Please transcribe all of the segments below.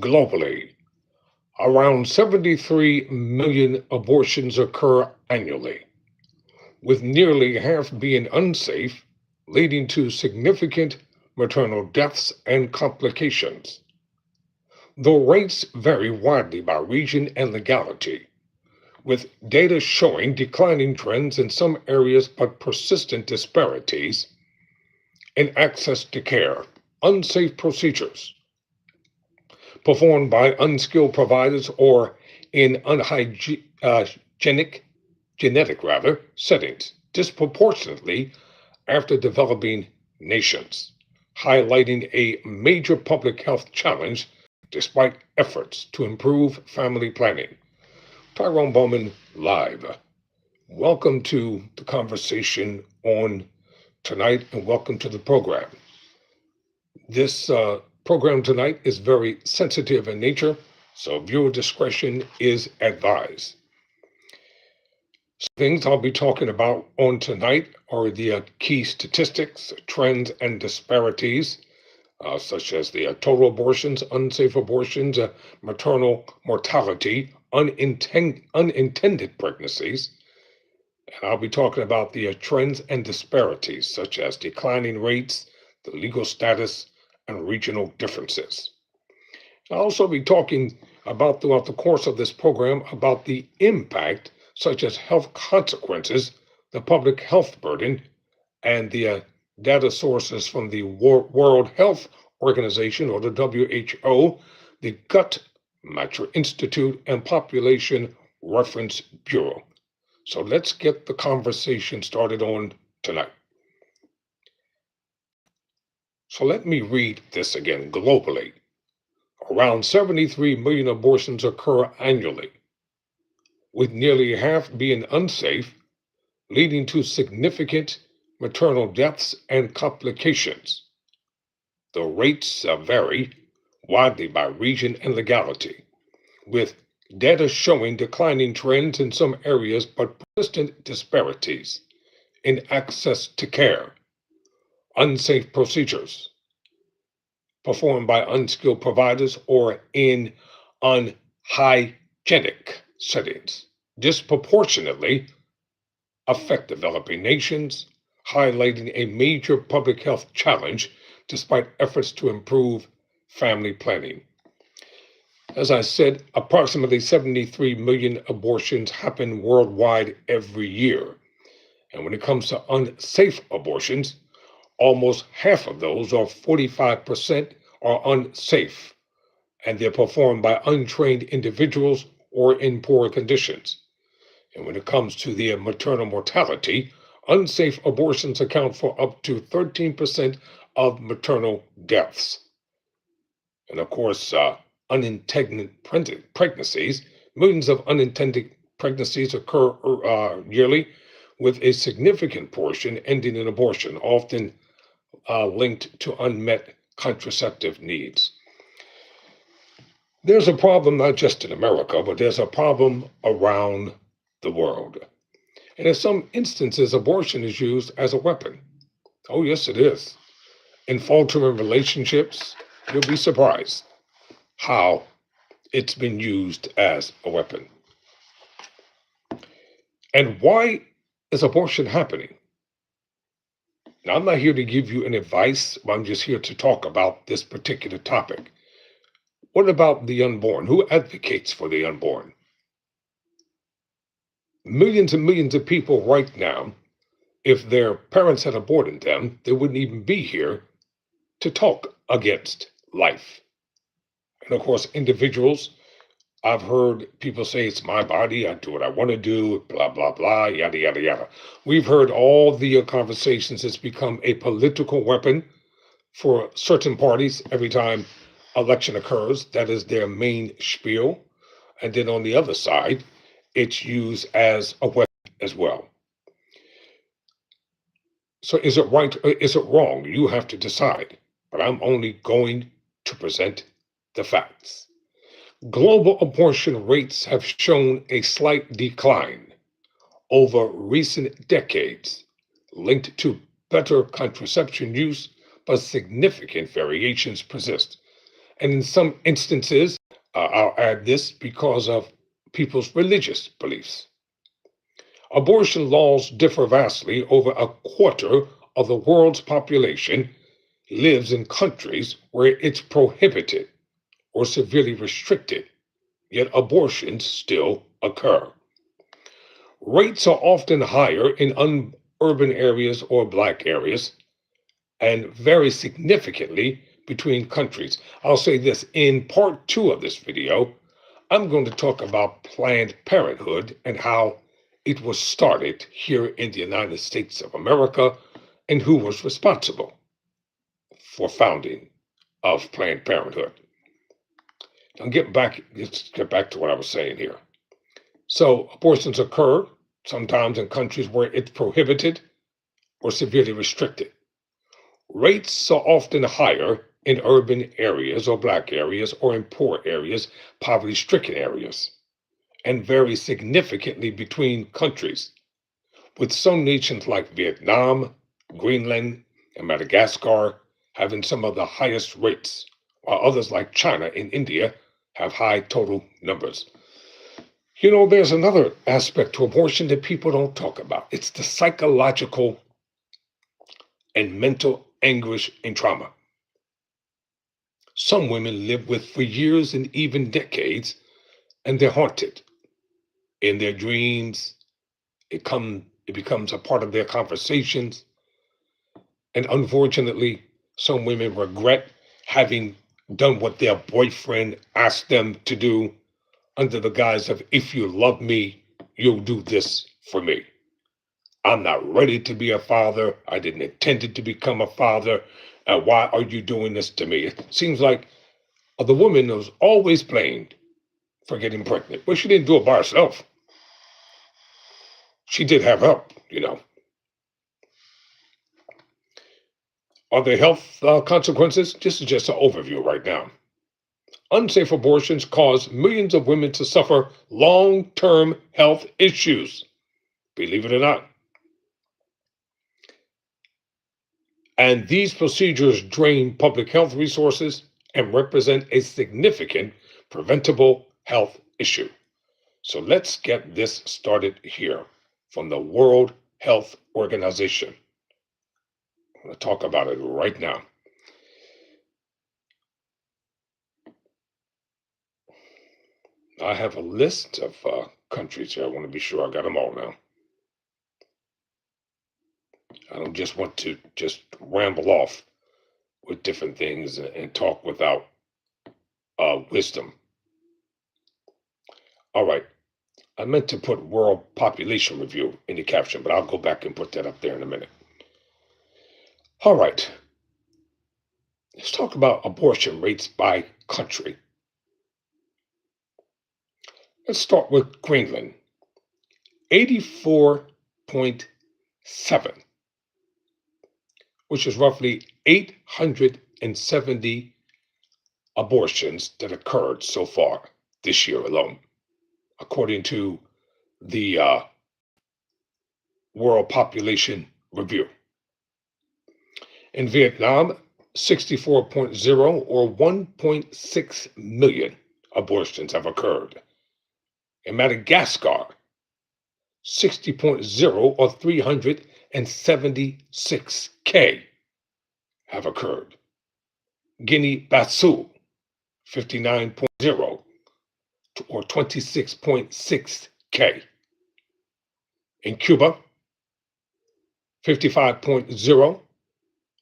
Globally, around 73 million abortions occur annually, with nearly half being unsafe, leading to significant maternal deaths and complications. The rates vary widely by region and legality, with data showing declining trends in some areas but persistent disparities in access to care, unsafe procedures performed by unskilled providers or in unhygienic settings, disproportionately after developing nations, highlighting a major public health challenge despite efforts to improve family planning. Tyrone Bowman live. Welcome to the conversation on tonight and welcome to the program. This program tonight is very sensitive in nature, so viewer discretion is advised. Things I'll be talking about on tonight are the key statistics, trends, and disparities, such as the total abortions, unsafe abortions, maternal mortality, unintended pregnancies. And I'll be talking about the trends and disparities, such as declining rates, the legal status, and regional differences. I'll also be talking about throughout the course of this program about the impact, such as health consequences, the public health burden, and the data sources from the World Health Organization, or the WHO, the Gut Matter Institute, and Population Reference Bureau. So let's get the conversation started on tonight. So let me read this again. Globally, around 73 million abortions occur annually, with nearly half being unsafe, leading to significant maternal deaths and complications. The rates vary widely by region and legality, with data showing declining trends in some areas but persistent disparities in access to care, unsafe procedures performed by unskilled providers or in unhygienic settings, disproportionately affect developing nations, highlighting a major public health challenge despite efforts to improve family planning. As I said, approximately 73 million abortions happen worldwide every year. And when it comes to unsafe abortions, almost half of those, or 45%, are unsafe, and they're performed by untrained individuals or in poor conditions. And when it comes to the maternal mortality, unsafe abortions account for up to 13% of maternal deaths. And of course, unintended pregnancies, millions of unintended pregnancies occur yearly, with a significant portion ending in abortion, often linked to unmet contraceptive needs. There's a problem not just in America, but there's a problem around the world. And in some instances, abortion is used as a weapon. Oh, yes, it is. In faltering relationships, you'll be surprised how it's been used as a weapon. And why is abortion happening? Now, I'm not here to give you any advice, but I'm just here to talk about this particular topic. What about the unborn? Who advocates for the unborn? Millions and millions of people right now, if their parents had aborted them, they wouldn't even be here to talk against life. And of course, individuals, I've heard people say, it's my body, I do what I want to do, blah, blah, blah, yada, yada, yada. We've heard all the conversations. It's become a political weapon for certain parties every time election occurs. That is their main spiel. And then on the other side, it's used as a weapon as well. So is it right or is it wrong? You have to decide. But I'm only going to present the facts. Global abortion rates have shown a slight decline over recent decades, linked to better contraception use, but significant variations persist. And in some instances, I'll add this because of people's religious beliefs. Abortion laws differ vastly. Over a quarter of the world's population lives in countries where it's prohibited or severely restricted, yet abortions still occur. Rates are often higher in urban areas or black areas and vary significantly between countries. I'll say this in part 2 of this video, I'm going to talk about Planned Parenthood and how it was started here in the United States of America and who was responsible for founding of Planned Parenthood. Now let's get back to what I was saying here. So abortions occur sometimes in countries where it's prohibited or severely restricted. Rates are often higher in urban areas or black areas or in poor areas, poverty-stricken areas, and vary significantly between countries, with some nations like Vietnam, Greenland, and Madagascar having some of the highest rates, while others like China and India have high total numbers. You know, there's another aspect to abortion that people don't talk about. It's the psychological and mental anguish and trauma some women live with for years and even decades, and they're haunted in their dreams. It becomes a part of their conversations. And unfortunately, some women regret having done what their boyfriend asked them to do under the guise of, if you love me, you'll do this for me. I'm not ready to be a father. I didn't intend it to become a father. Why are you doing this to me? It seems like the woman was always blamed for getting pregnant. But she didn't do it by herself. She did have help, you know. Are there health consequences? This is just an overview right now. Unsafe abortions cause millions of women to suffer long-term health issues, believe it or not. And these procedures drain public health resources and represent a significant preventable health issue. So let's get this started here from the World Health Organization. I'm going to talk about it right now. I have a list of countries here. I want to be sure I got them all now. I don't just want to just ramble off with different things and talk without wisdom. All right. I meant to put World Population Review in the caption, but I'll go back and put that up there in a minute. All right. Let's talk about abortion rates by country. Let's start with Greenland. 84.7, which is roughly 870 abortions that occurred so far this year alone, according to the World Population Review. In Vietnam, 64.0 or 1.6 million abortions have occurred. In Madagascar, 60.0 or 376K have occurred. Guinea-Bissau, 59.0 or 26.6K. In Cuba, 55.0,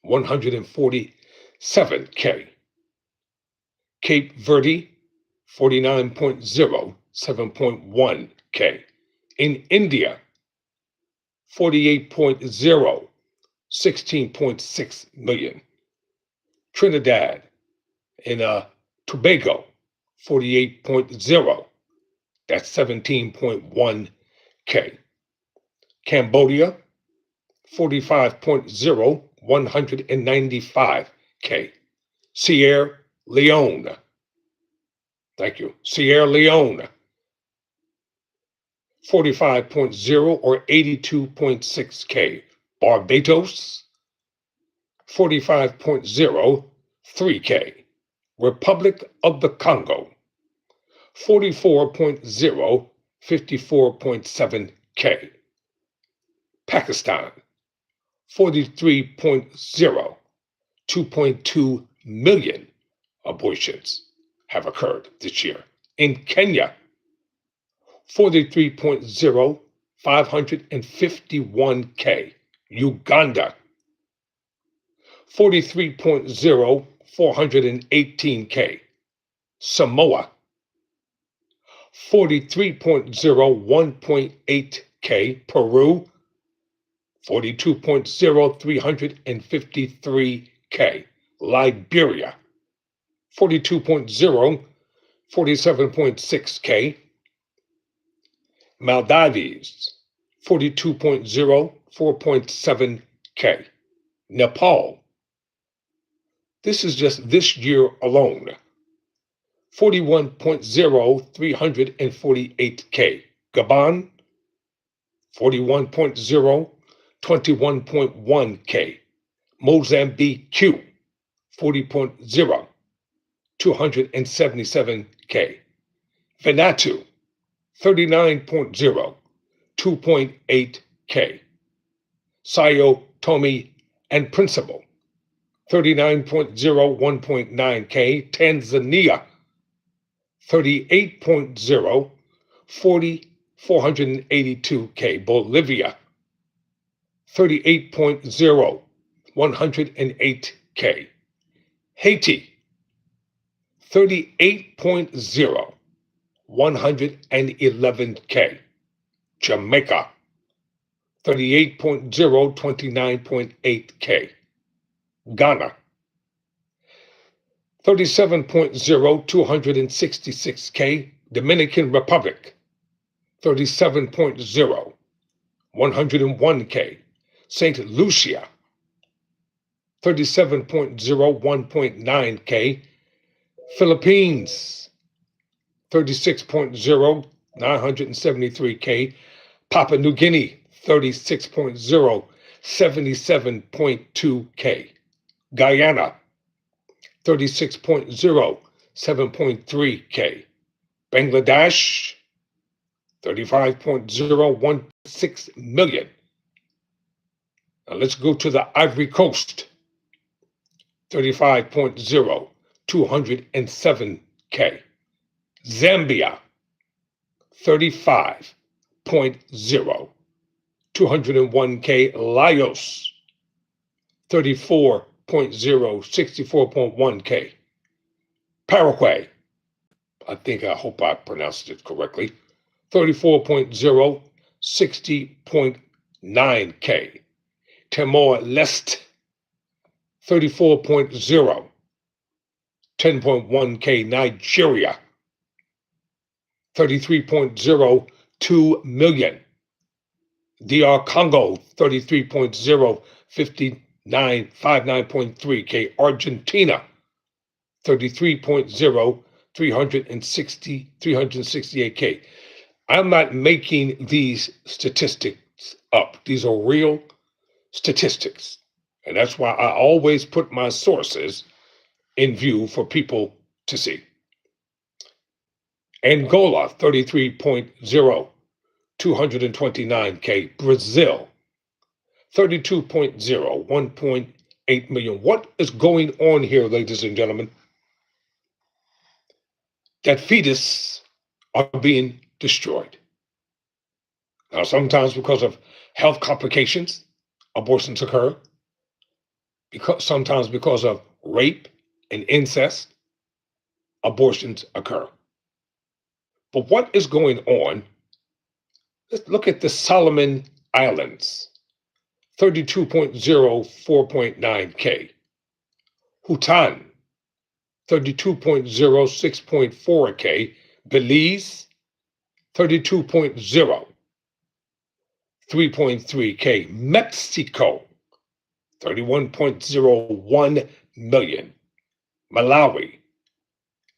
147K. Cape Verde, 49.0, 7.1K. In India, 48.0, 16.6 million. Trinidad and Tobago, 48.0, that's 17.1K. Cambodia, 45.0, 195K. Sierra Leone, thank you, Sierra Leone, 45.0 or 82.6K. Barbados, 45.0, 3K. Republic of the Congo, 44.0, 54.7K. Pakistan, 43.0, 2.2 million abortions have occurred this year. In Kenya, 43.0, 551K. Uganda, 43.0, 418K. Samoa, 43.0, 1.8K. Peru, 42.0, 353K. Liberia, 42.0, 47.6K. Maldives, 42.0, 4.7K. Nepal, this is just this year alone, 41.0, 348K. Gabon, 41.0, 21.1K. Mozambique, 40.0, 277K. Vanuatu, 39.0, 2.8K. Sao Tome and Principe, 39.0, 1.9K. Tanzania, 38.0, 482K. Bolivia, 38.0, 108K. Haiti, 38.0, 111K. Jamaica, 38.0, 29.8K. Ghana, 37.0, 266K. Dominican Republic, 37.0, 101K. St. Lucia, 37.0, 1.9K. Philippines, 36.0, 973K. Papua New Guinea, 36.0, 77.2K. Guyana, 36.0, 7.3K. Bangladesh, 35.0, 1.6 million. Now let's go to the Ivory Coast, 35.0, 207K. Zambia, 35.0, 201K. Laos, 34.0, 64.1K. Paraguay, I hope I pronounced it correctly, 34.0, 60.9K. Timor-Leste, 34.0, 10.1K. Nigeria, 33.0, 2 million. DR Congo, 33.0, 59.3K. Argentina, 33.0, 368K. I'm not making these statistics up. These are real statistics. And that's why I always put my sources in view for people to see. Angola, 33.0, 229K. Brazil, 32.0, 1.8 million. What is going on here, ladies and gentlemen? That fetus are being destroyed. Now, sometimes because of health complications, abortions occur. Sometimes because of rape and incest, abortions occur. But what is going on? Let's look at the Solomon Islands, 32.0, 4.9K. Bhutan, 32.0, 6.4K. Belize, 32.0, 3.3K. Mexico, 31.01 million. Malawi,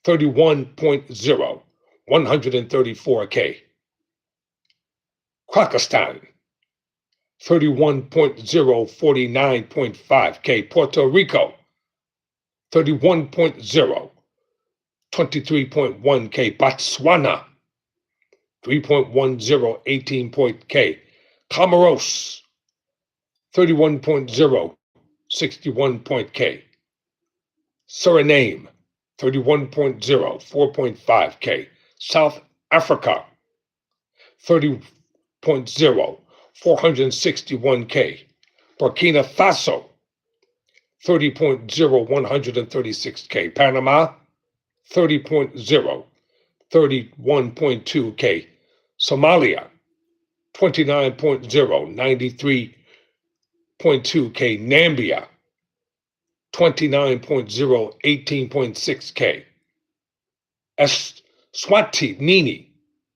31.0, 134K. Pakistan, 31.0, 49.5K. Puerto Rico, 31.0, 23.1K. Botswana, 3.10, 18K. Comoros, 31.0, 61K. Suriname, 31.0, 4.5K. South Africa, 30.0, 461K. Burkina Faso, 30.0, 136K. Panama, 30.0, 31.2K. Somalia, 29.0, 93.2K. Nambia, 29.0, 18.6K. Eswatini,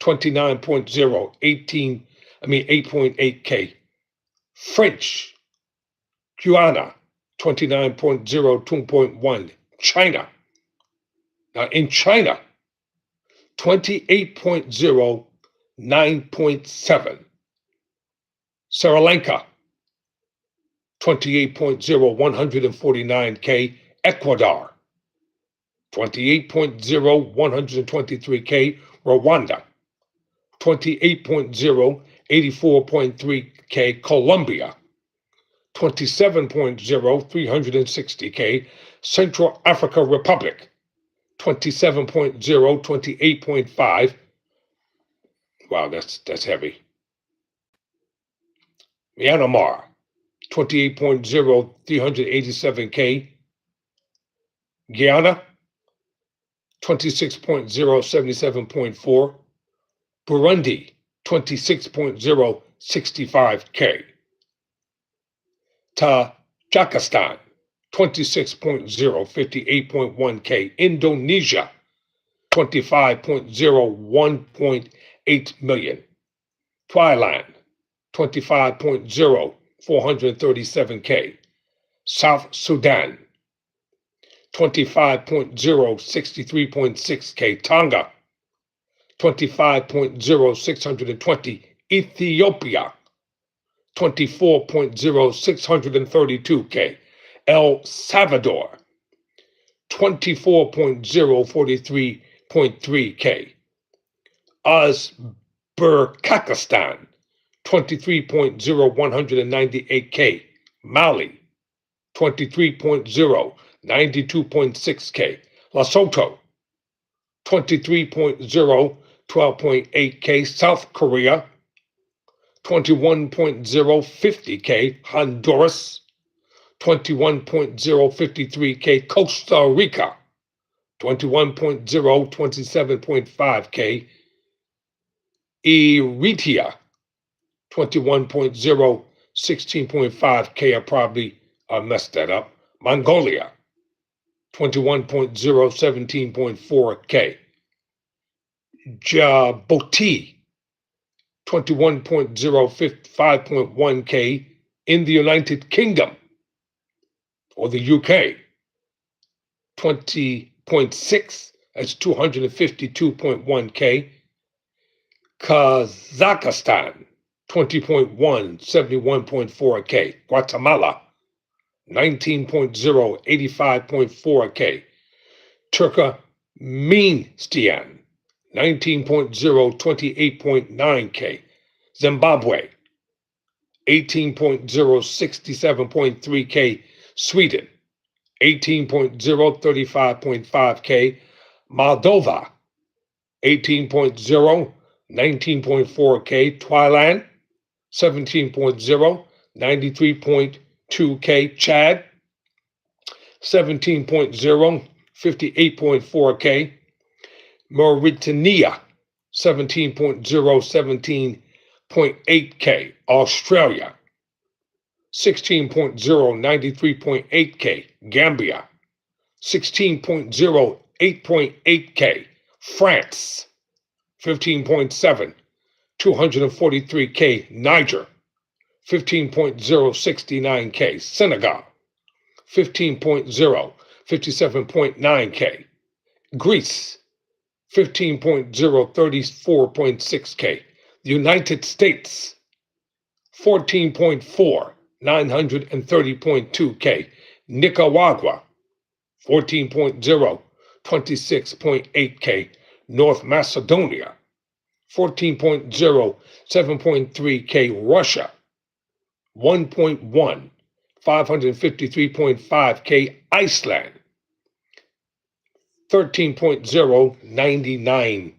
29.0, 8.8K. French Guiana, 29.0, 2.1. China. Now in China, 28.0, 9.7. Sri Lanka, 28.0, 149K. Ecuador, 28.0, 123K. Rwanda, 28.0, 84.3K. Colombia, 27.0, 360K. Central Africa Republic, 27.0, 28.5. Wow, that's heavy. Myanmar, 28.0, 387K. Guyana, 26.0, 77.4. Burundi, 26.0, 65K. Tajikistan, 26.0, 58.1K. Indonesia, 25.0, 1.8 million. Thailand, 25.0, 437K. South Sudan, 25.0, 63.6K. Tonga, 25.0, 620. Ethiopia, 24.0, 632K. El Salvador, 24.0, 43.3K. Uzbekistan, 23.0, 198K. Mali, 23.0, 92.6K. Lesotho, 23.0, 12.8K. South Korea, 21.0, 50K. Honduras, 21.0, 53K. Costa Rica, 21.0, 27.5K. Eritrea, 21.0, 16.5K. I probably messed that up. Mongolia, 21.0, 17.4K. Djibouti, 21.0, 55.1K. In the United Kingdom, or the UK, 20.6, that's 252.1K. Kazakhstan, 20.1, 71.4K. Guatemala, 19.0, 85.4K. Turkmenistan, 19.0, 28.9K. Zimbabwe, 18.0, 67.3K. Sweden, 18.0, 35.5K. Moldova, 18.0, 19.4K. Thailand, 17.0, 93.2K. Chad, 17.0, 58.4K. Mauritania, 17.0, 17.8K. Australia, 16.0, 93.8K. Gambia, 16.0, 8.8K. France, 15.7, 243K. Niger, 15.0, 69K. Senegal, 15.0, 57.9K. Greece, 15.0, 34.6K. The United States, 14.4, 930.2K. Nicaragua, 14.0, 26.8K, North Macedonia, 14.0, 7.3K, Russia, 1.1, 553.5K, Iceland, 13.0, 990.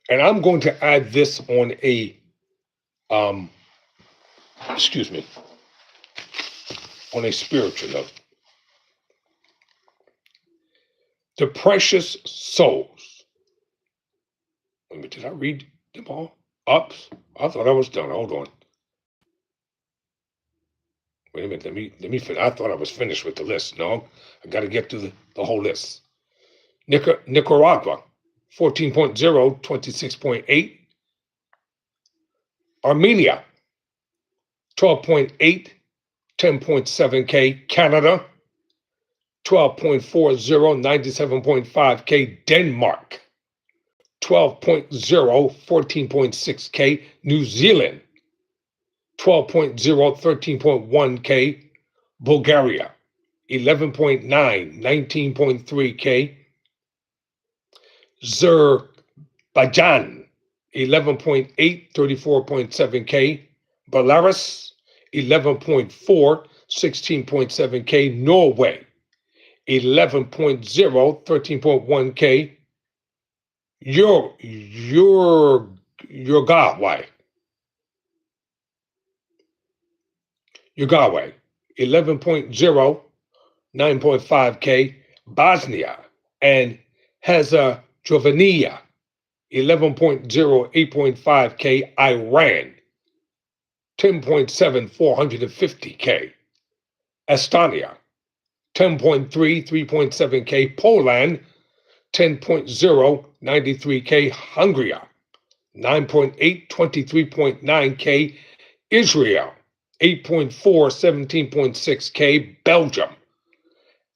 And I'm going to add this on a, excuse me, on a spiritual note. The precious souls. Wait a minute, did I read them all? Ups? I thought I was done. Hold on. Wait a minute. Let me finish. I thought I was finished with the list. No, I got to get to the whole list. Nicaragua, 14.0, 26.8. Armenia, 12.8, 10.7K. Canada, 12.40, 97.5K. Denmark, 12.0, 14.6K. New Zealand, 12.0, 13.1K. Bulgaria, 11.9, 19.3K. Azerbaijan, 11.8, 34.7K. Belarus, 11.4, 16.7K. Norway, 11.0, 13.1K. Uruguay, 11.0, 9.5K. Bosnia and Herzegovina, 11.0, 8.5K. Iran, 10.7, 450K. Estonia, 10.3, 3.7K. Poland, 10.0, 93K. Hungary, 9.8, 23.9K. Israel, 8.4, 17.6K. Belgium,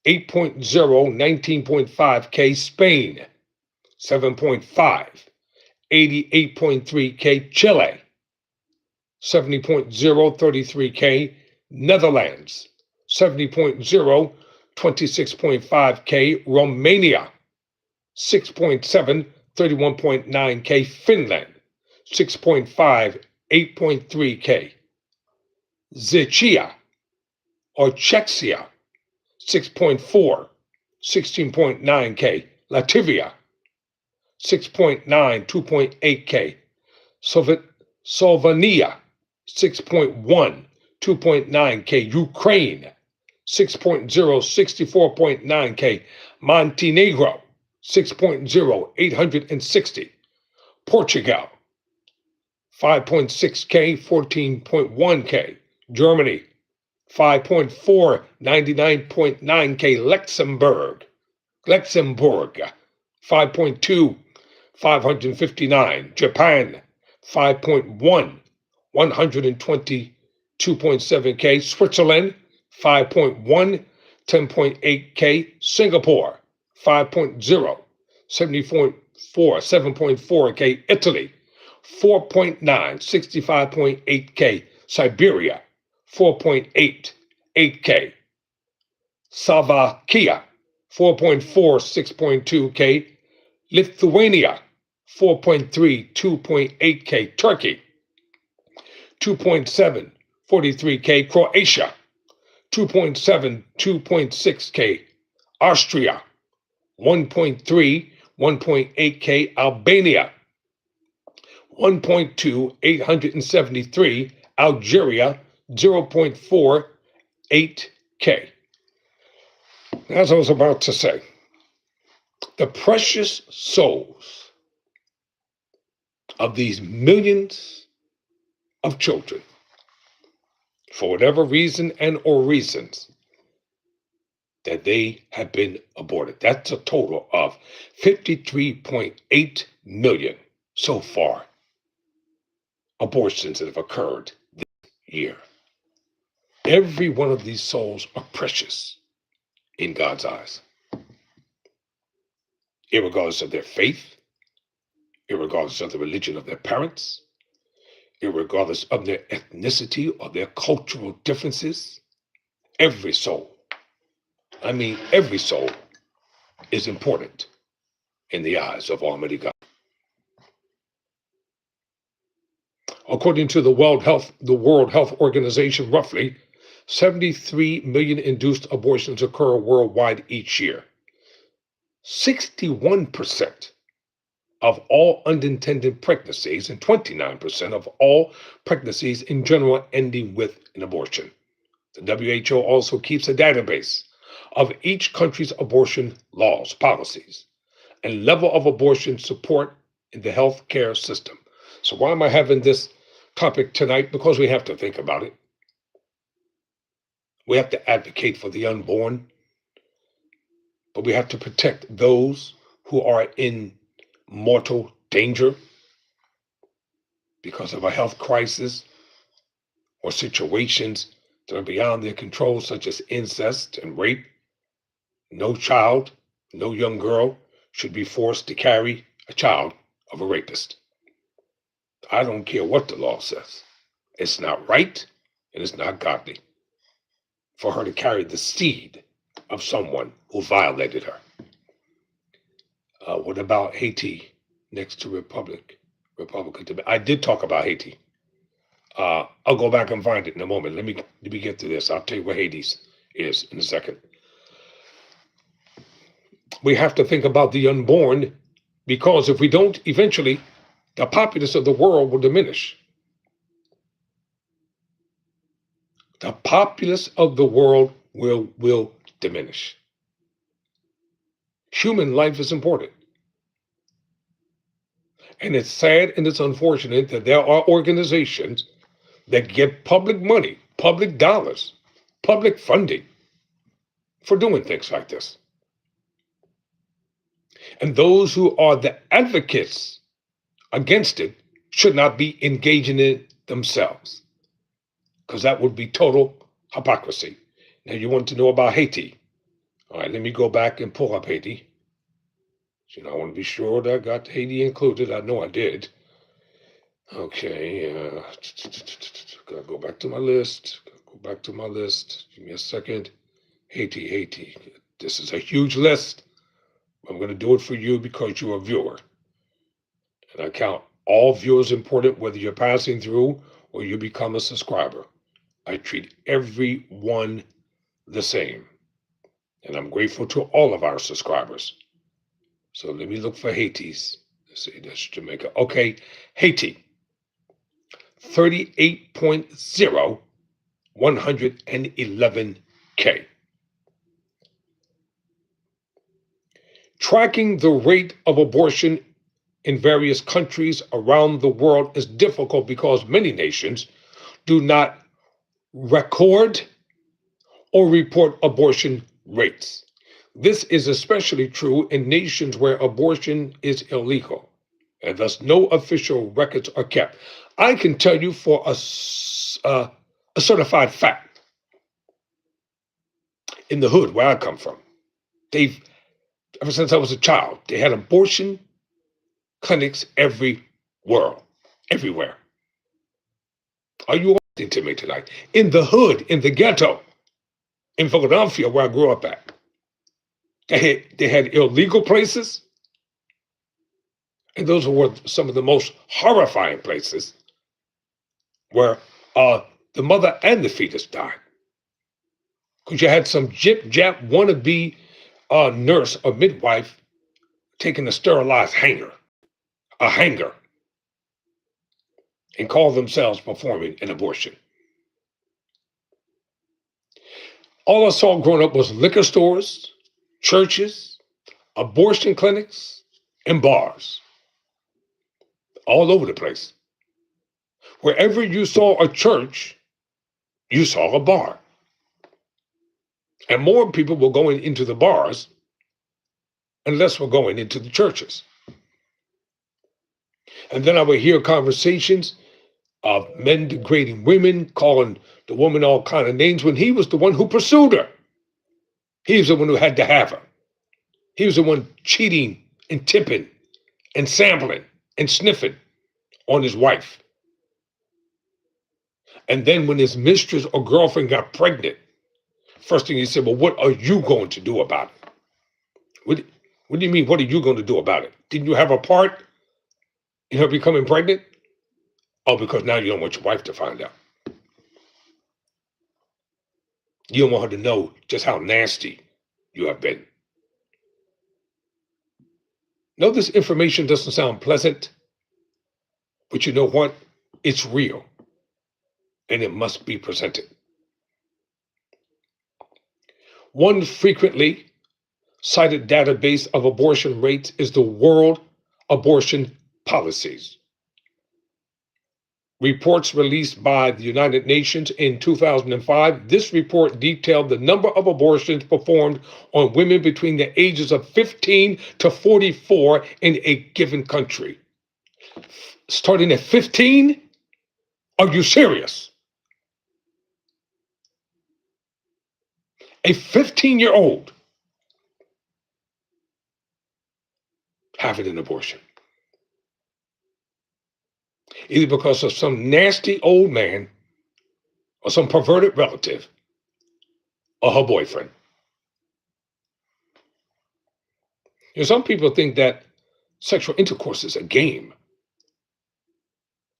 8.0, 19.5K. Spain, 7.5, 88.3K. Chile, 70.0, 33K. Netherlands, 70.0, 26.5K. Romania, 6.7, 31.9K. Finland, 6.5, 8.3K. Czechia or Czechia, 6.4, 16.9K. Latvia, 6.9, 2.8K. Slovenia, 6.1, 2.9K. Ukraine, 6.0, 64.9K. Montenegro, 6.0, 860. Portugal, 5.6K, 14.1K. Germany, 5.4, 99.9K. Luxembourg, 5.2, 559. Japan, 5.1, 122.7K. Switzerland, 5.1, 10.8K. Singapore, 5.0, 7.4K. Italy, 4.9, 65.8K. Siberia, 4.8, 8K. Slovakia, 4.4, 6.2K. Lithuania, 4.3, 2.8K. Turkey, 2.7, 43K. Croatia, 2.7, 2.6K. Austria, 1.3, 1.8K. Albania, 1.2, 873. Algeria, 0.4, 8K. As I was about to say, the precious souls of these millions of children, for whatever reason and or reasons, that they have been aborted. That's a total of 53.8 million so far abortions that have occurred this year. Every one of these souls are precious in God's eyes, irregardless of their faith, irregardless of the religion of their parents, irregardless of their ethnicity or their cultural differences. every soul, I mean every soul, is important in the eyes of Almighty God. According to the World Health Organization, roughly 73 million induced abortions occur worldwide each year. 61% of all unintended pregnancies and 29% of all pregnancies in general ending with an abortion. The WHO also keeps a database of each country's abortion laws, policies, and level of abortion support in the healthcare system. So why am I having this topic tonight? Because we have to think about it. We have to advocate for the unborn, but we have to protect those who are in mortal danger because of a health crisis or situations that are beyond their control, such as incest and rape. No child, no young girl should be forced to carry a child of a rapist. I don't care what the law says. It's not right and it's not godly for her to carry the seed of someone who violated her. What about Haiti next to Republican? I did talk about Haiti. I'll go back and find it in a moment. Let me get to this. I'll tell you where Hades is in a second. We have to think about the unborn, because if we don't, eventually the populace of the world will diminish. The populace of the world will diminish. Human life is important. And it's sad and it's unfortunate that there are organizations that get public money, public dollars, public funding for doing things like this. And those who are the advocates against it should not be engaging in it themselves, because that would be total hypocrisy. Now, you want to know about Haiti. All right, let me go back and pull up Haiti. So, I want to be sure that I got Haiti included. I know I did. Okay, gotta go back to my list. Give me a second. Haiti. This is a huge list. I'm going to do it for you because you're a viewer. And I count all viewers important, whether you're passing through or you become a subscriber. I treat everyone the same. And I'm grateful to all of our subscribers. So let me look for Haiti's. Let's see, that's Jamaica. Okay, Haiti. 38.0, 111K. Tracking the rate of abortion in various countries around the world is difficult because many nations do not record or report abortion rates. This is especially true in nations where abortion is illegal, and thus no official records are kept. I can tell you for a certified fact, in the hood where I come from, ever since I was a child, they had abortion clinics everywhere. Are you listening to me tonight? In the hood, in the ghetto, in Philadelphia, where I grew up at, they had illegal places, and those were some of the most horrifying places where the mother and the fetus died. Because you had some jip-jap wannabe nurse or midwife taking a sterilized hanger, and call themselves performing an abortion. All I saw growing up was liquor stores, churches, abortion clinics, and bars all over the place. Wherever you saw a church, you saw a bar. And more people were going into the bars and less were going into the churches. And then I would hear conversations of men degrading women, calling the woman all kind of names when he was the one who pursued her. He was the one who had to have her. He was the one cheating and tipping and sampling and sniffing on his wife. And then when his mistress or girlfriend got pregnant, First thing he said, well, what are you going to do about it? What do you mean, what are you going to do about it? Didn't you have a part in her becoming pregnant? Oh, because now you don't want your wife to find out. You don't want her to know just how nasty you have been. No, this information doesn't sound pleasant, but you know what? It's real, and it must be presented. One frequently cited database of abortion rates is the World Abortion Policies. Reports released by the United Nations in 2005, this report detailed the number of abortions performed on women between the ages of 15 to 44 in a given country. Starting at 15? Are you serious? A 15-year-old having an abortion. Either because of some nasty old man or some perverted relative or her boyfriend. You know, some people think that sexual intercourse is a game,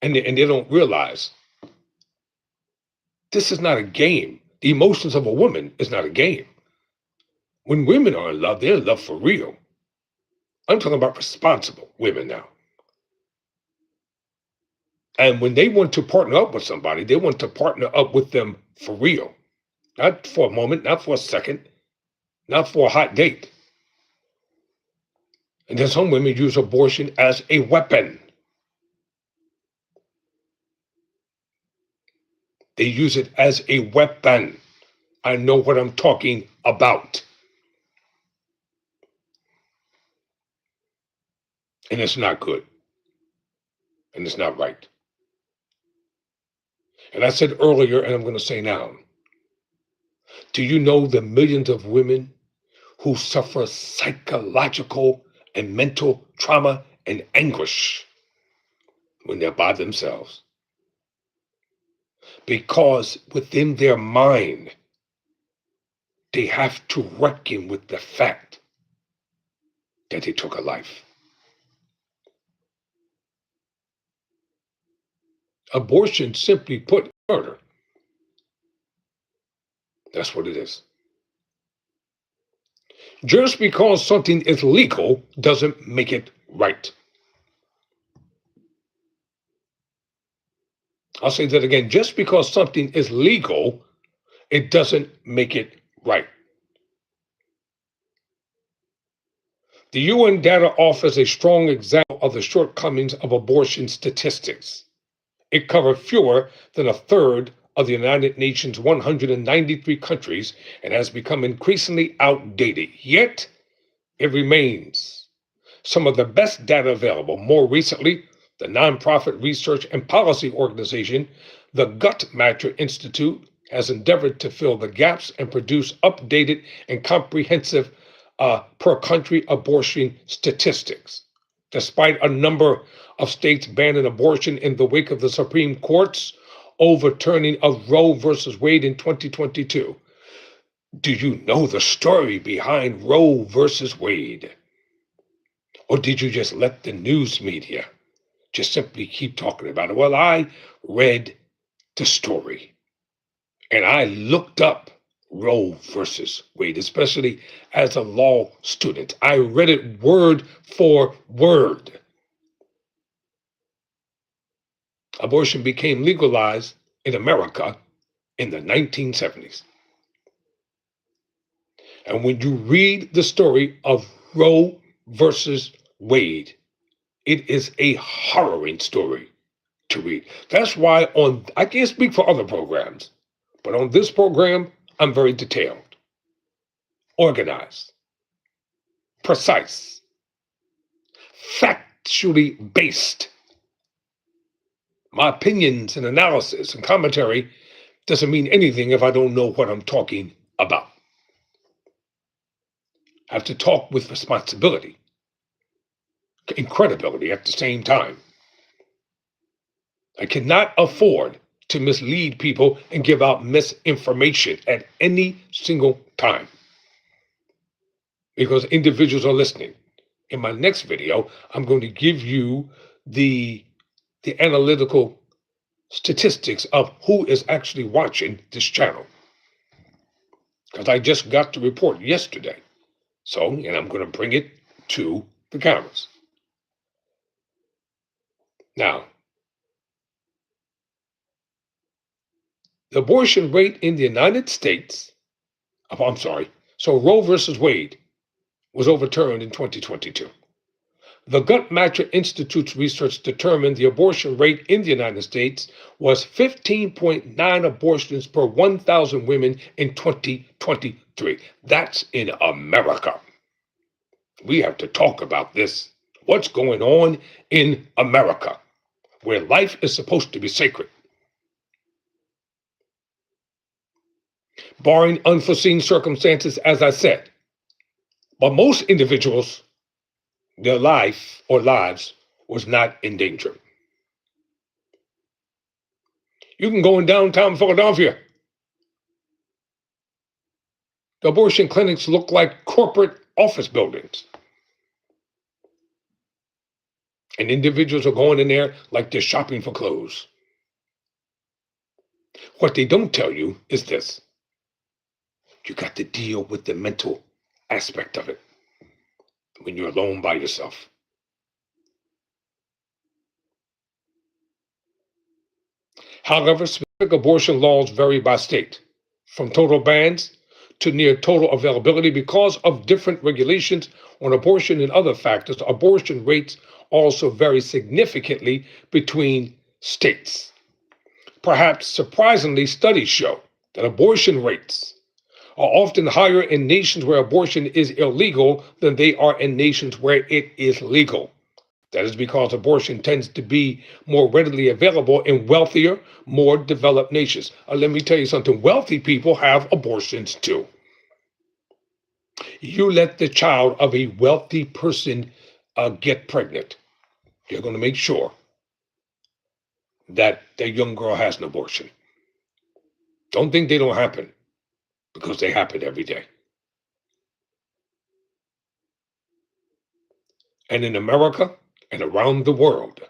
and they don't realize this is not a game. The emotions of a woman is not a game. When women are in love, they're in love for real. I'm talking about responsible women now. And when they want to partner up with somebody, they want to partner up with them for real. Not for a moment, not for a second, not for a hot date. And then some women use abortion as a weapon. They use it as a weapon. I know what I'm talking about. And it's not good. And it's not right. And I said earlier, and I'm going to say now, do you know the millions of women who suffer psychological and mental trauma and anguish when they're by themselves? Because within their mind, they have to reckon with the fact that they took a life. Abortion, simply put, murder. That's what it is. Just because something is legal doesn't make it right. I'll say that again. Just because something is legal, it doesn't make it right. The UN data offers a strong example of the shortcomings of abortion statistics. It covered fewer than a third of the United Nations' 193 countries and has become increasingly outdated. Yet, it remains some of the best data available. More recently, the nonprofit research and policy organization, the Guttmacher Institute, has endeavored to fill the gaps and produce updated and comprehensive per country abortion statistics. Despite a number of states banning abortion in the wake of the Supreme Court's overturning of Roe versus Wade in 2022. Do you know the story behind Roe versus Wade? Or did you just let the news media just simply keep talking about it? Well, I read the story and I looked up Roe versus Wade, especially as a law student. I read it word for word. Abortion became legalized in America in the 1970s. And when you read the story of Roe versus Wade, it is a harrowing story to read. That's why I can't speak for other programs, but on this program, I'm very detailed, organized, precise, factually based. My opinions and analysis and commentary doesn't mean anything if I don't know what I'm talking about. I have to talk with responsibility and credibility at the same time. I cannot afford to mislead people and give out misinformation at any single time, because individuals are listening. In my next video, I'm going to give you the analytical statistics of who is actually watching this channel, because I just got the report yesterday. So, and I'm going to bring it to the cameras. Now, the abortion rate in the United States, I'm sorry, so Roe versus Wade was overturned in 2022. The Guttmacher Institute's research determined the abortion rate in the United States was 15.9 abortions per 1,000 women in 2023. That's in America. We have to talk about this. What's going on in America, where life is supposed to be sacred? Barring unforeseen circumstances, as I said. But most individuals, their life or lives was not in danger. You can go in downtown Philadelphia. The abortion clinics look like corporate office buildings. And individuals are going in there like they're shopping for clothes. What they don't tell you is this: you got to deal with the mental aspect of it when you're alone by yourself. However, specific abortion laws vary by state, from total bans to near total availability. Because of different regulations on abortion and other factors, abortion rates also vary significantly between states. Perhaps surprisingly, studies show that abortion rates are often higher in nations where abortion is illegal than they are in nations where it is legal. That is because abortion tends to be more readily available in wealthier, more developed nations. Let me tell you something: wealthy people have abortions too. You let the child of a wealthy person get pregnant, they're going to make sure that that young girl has an abortion. Don't think they don't happen, because they happen every day. And in America and around the world,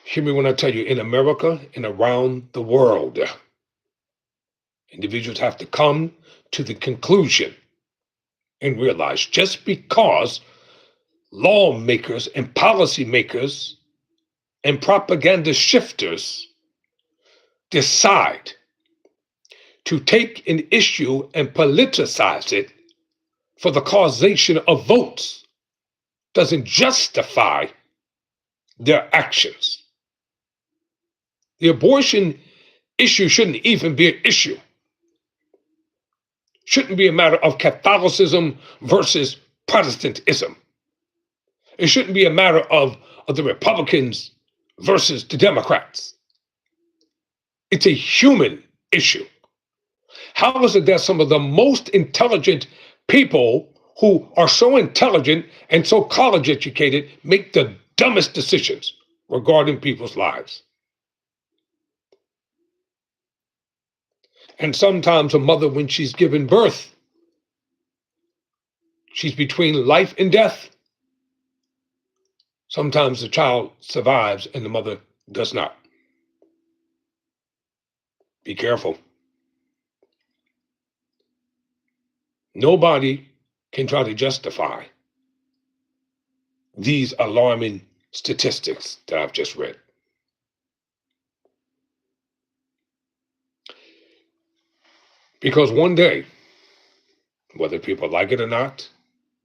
hear me when I tell you, in America and around the world, individuals have to come to the conclusion and realize, just because lawmakers and policymakers and propaganda shifters decide to take an issue and politicize it for the causation of votes, doesn't justify their actions. The abortion issue shouldn't even be an issue. Shouldn't be a matter of Catholicism versus Protestantism. It shouldn't be a matter of the Republicans versus the Democrats. It's a human issue. How is it that some of the most intelligent people, who are so intelligent and so college educated, make the dumbest decisions regarding people's lives? And sometimes a mother, when she's given birth, she's between life and death. Sometimes the child survives and the mother does not. Be careful. Nobody can try to justify these alarming statistics that I've just read. Because one day, whether people like it or not,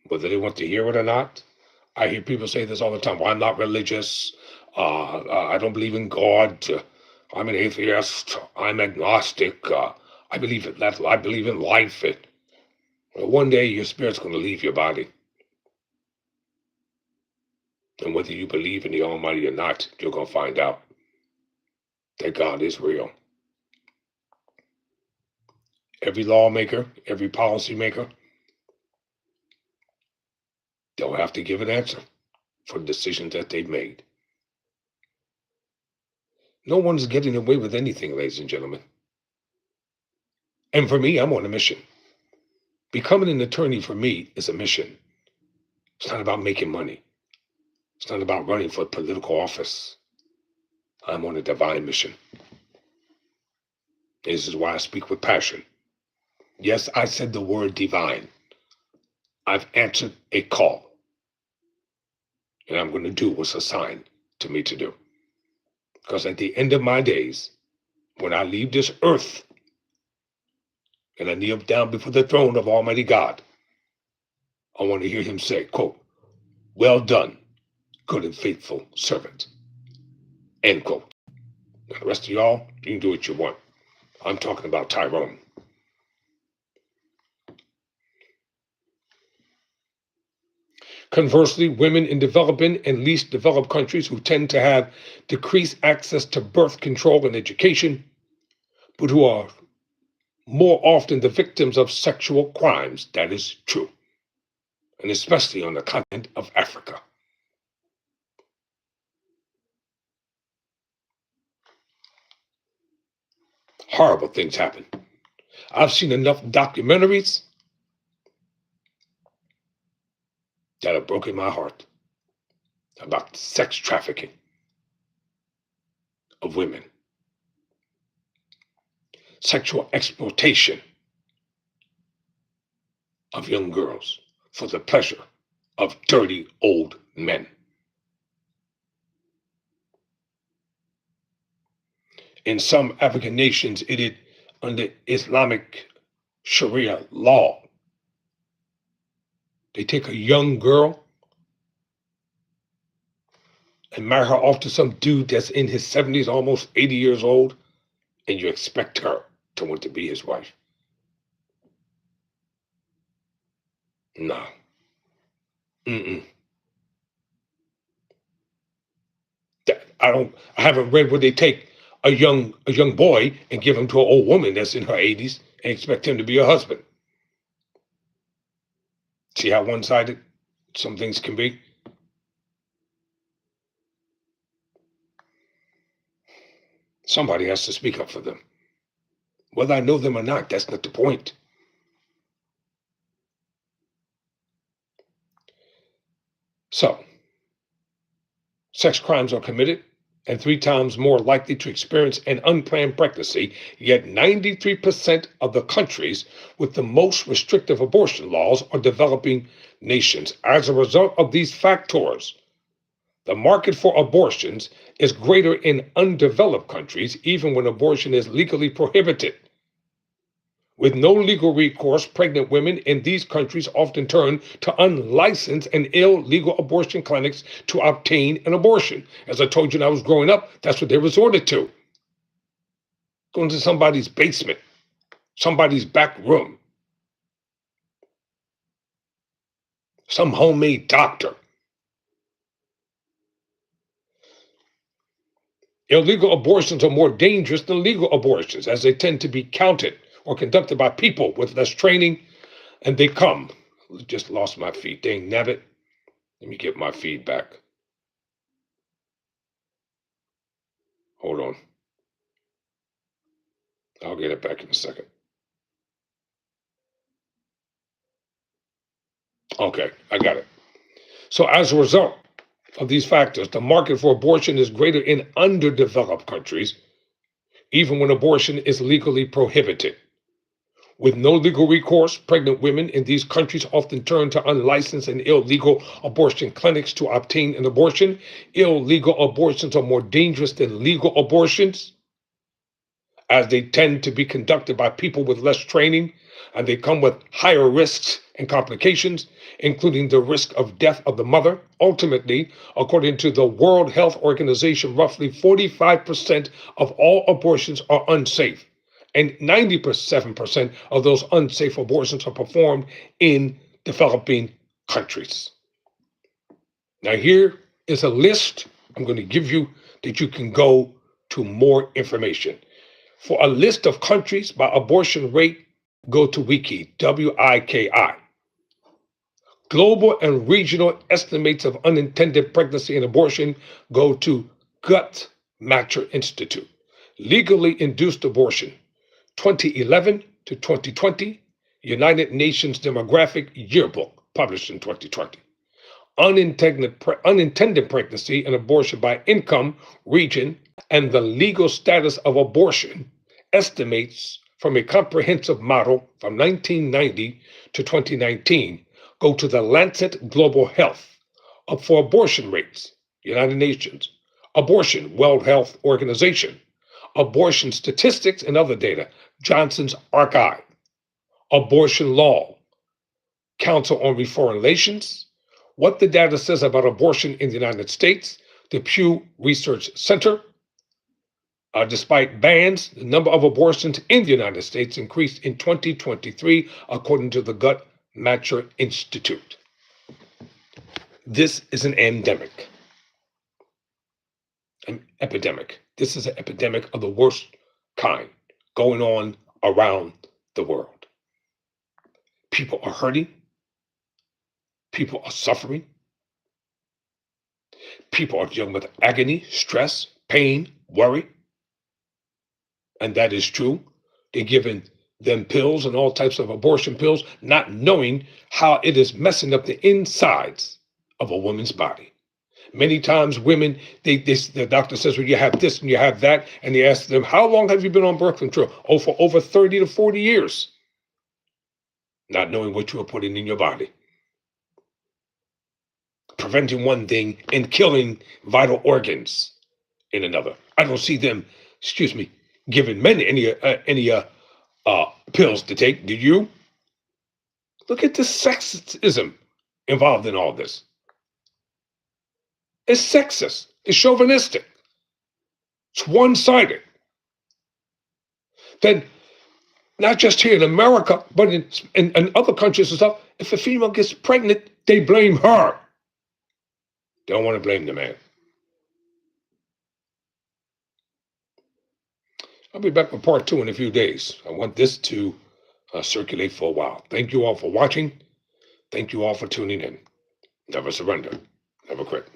whether they want to hear it or not, I hear people say this all the time: well, I'm not religious. I don't believe in God. I'm an atheist. I'm agnostic. I believe in that. I believe in life. One day your spirit's going to leave your body. And whether you believe in the Almighty or not, you're going to find out that God is real. Every lawmaker, every policymaker, they'll have to give an answer for the decisions that they've made. No one's getting away with anything, ladies and gentlemen. And for me, I'm on a mission. Becoming an attorney for me is a mission. It's not about making money. It's not about running for political office. I'm on a divine mission. This is why I speak with passion. Yes, I said the word divine. I've answered a call. And I'm going to do what's assigned to me to do. Because at the end of my days, when I leave this earth and I kneel down before the throne of Almighty God, I want to hear him say, quote, "Well done, good and faithful servant," end quote. Now, the rest of y'all, you can do what you want. I'm talking about Tyrone. Conversely, women in developing and least developed countries who tend to have decreased access to birth control and education, but who are more often the victims of sexual crimes. That is true. And especially on the continent of Africa. Horrible things happen. I've seen enough documentaries that have broken my heart about sex trafficking of women, sexual exploitation of young girls for the pleasure of dirty old men. In some African nations, it is under Islamic Sharia law. They take a young girl and marry her off to some dude that's in his 70s, almost 80 years old, and you expect her to want to be his wife. No. Mm-mm. I haven't read where they take a young boy and give him to an old woman that's in her 80s and expect him to be her husband. See how one-sided some things can be? Somebody has to speak up for them. Whether I know them or not, that's not the point. So, sex crimes are committed and 3 times more likely to experience an unplanned pregnancy, yet 93% of the countries with the most restrictive abortion laws are developing nations. As a result of these factors, the market for abortions is greater in undeveloped countries, even when abortion is legally prohibited. With no legal recourse, pregnant women in these countries often turn to unlicensed and illegal abortion clinics to obtain an abortion. As I told you when I was growing up, that's what they resorted to. Going to somebody's basement, somebody's back room, some homemade doctor. Illegal abortions are more dangerous than legal abortions, as they tend to be counted or conducted by people with less training, and they come. Just lost my feed. Dang nabbit. Let me get my feed back. Hold on. I'll get it back in a second. Okay, I got it. So as a result of these factors, the market for abortion is greater in underdeveloped countries, even when abortion is legally prohibited. With no legal recourse, pregnant women in these countries often turn to unlicensed and illegal abortion clinics to obtain an abortion. Illegal abortions are more dangerous than legal abortions, as they tend to be conducted by people with less training, and they come with higher risks and complications, including the risk of death of the mother. Ultimately, according to the World Health Organization, roughly 45% of all abortions are unsafe, and 97% of those unsafe abortions are performed in developing countries. Now, here is a list I'm going to give you that you can go to more information. For a list of countries by abortion rate, go to Wiki, W-I-K-I. Global and regional estimates of unintended pregnancy and abortion, go to gut Matcher Institute, Legally Induced Abortion, 2011 to 2020, United Nations Demographic Yearbook, published in 2020. Unintended pregnancy and abortion by income, region, and the legal status of abortion estimates from a comprehensive model from 1990 to 2019 go to the Lancet Global Health for abortion rates, United Nations, abortion, World Health Organization, abortion statistics and other data, Johnson's Archive, abortion law, Council on Foreign Relations, what the data says about abortion in the United States, the Pew Research Center. Despite bans, the number of abortions in the United States increased in 2023, according to the Gut Matcher Institute. This is an endemic, an epidemic. This is an epidemic of the worst kind going on around the world. People are hurting. People are suffering. People are dealing with agony, stress, pain, worry. And that is true. They're giving them pills and all types of abortion pills, not knowing how it is messing up the insides of a woman's body. Many times women, the doctor says, well, you have this and you have that. And they ask them, how long have you been on birth control? Oh, for over 30 to 40 years. Not knowing what you are putting in your body. Preventing one thing and killing vital organs in another. I don't see them, giving men any pills to take. Do you? Look at the sexism involved in all this. It's sexist. It's chauvinistic. It's one-sided. Then, not just here in America, but in other countries and stuff, if a female gets pregnant, they blame her. They don't want to blame the man. I'll be back with part 2 in a few days. I want this to circulate for a while. Thank you all for watching. Thank you all for tuning in. Never surrender. Never quit.